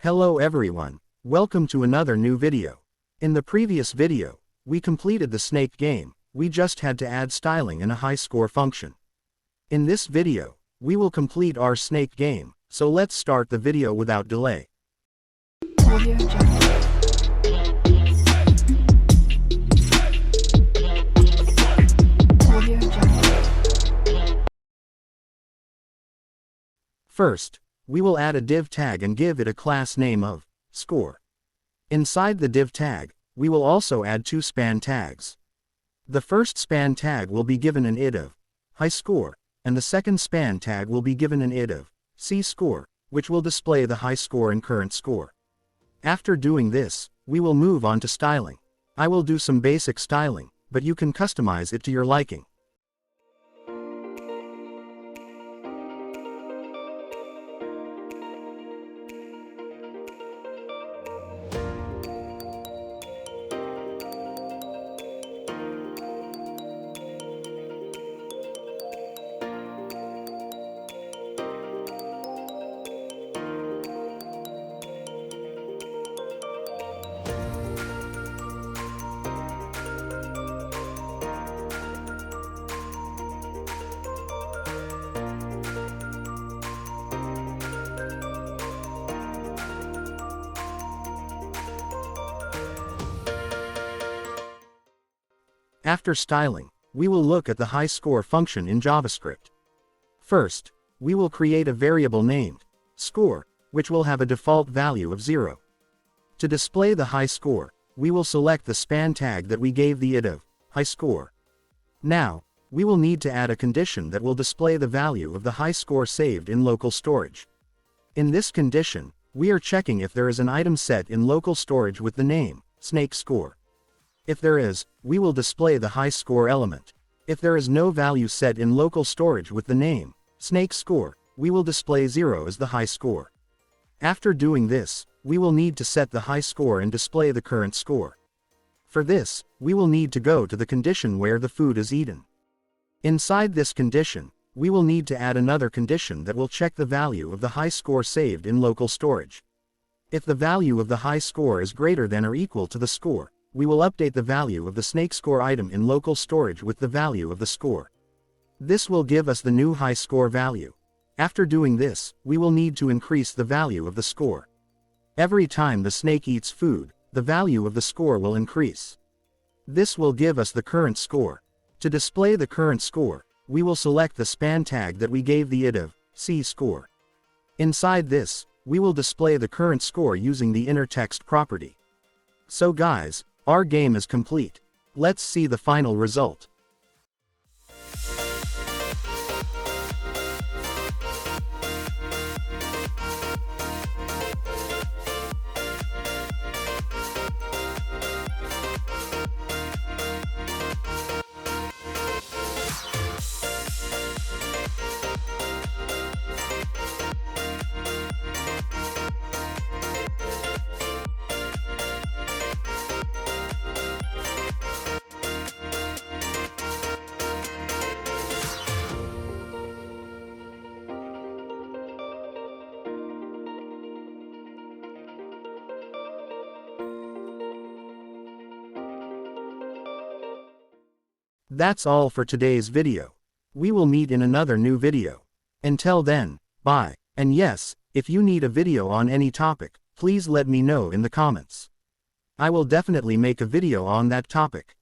Hello everyone, welcome to another new video. In the previous video, we completed the snake game. We just had to add styling in a high score function. In this video, we will complete our snake game, so let's start the video without delay. First, we will add a div tag and give it a class name of score. Inside the div tag, we will also add two span tags. The first span tag will be given an id of high score, and the second span tag will be given an id of C score, which will display the high score and current score. After doing this, we will move on to styling. I will do some basic styling, but you can customize it to your liking. After styling, we will look at the high score function in JavaScript. First, we will create a variable named score, which will have a default value of 0. To display the high score, we will select the span tag that we gave the id of high score. Now, we will need to add a condition that will display the value of the high score saved in local storage. In this condition, we are checking if there is an item set in local storage with the name snake score. If there is, we will display the high score element. If there is no value set in local storage with the name snake score, we will display 0 as the high score. After doing this, we will need to set the high score and display the current score. For this, we will need to go to the condition where the food is eaten. Inside this condition, we will need to add another condition that will check the value of the high score saved in local storage. If the value of the high score is greater than or equal to the score, we will update the value of the snake score item in local storage with the value of the score. This will give us the new high score value. After doing this, we will need to increase the value of the score. Every time the snake eats food, the value of the score will increase. This will give us the current score. To display the current score, we will select the span tag that we gave the id of C score. Inside this, we will display the current score using the inner text property. So guys, our game is complete. Let's see the final result. That's all for today's video. We will meet in another new video. Until then, bye. And yes, if you need a video on any topic, please let me know in the comments. I will definitely make a video on that topic.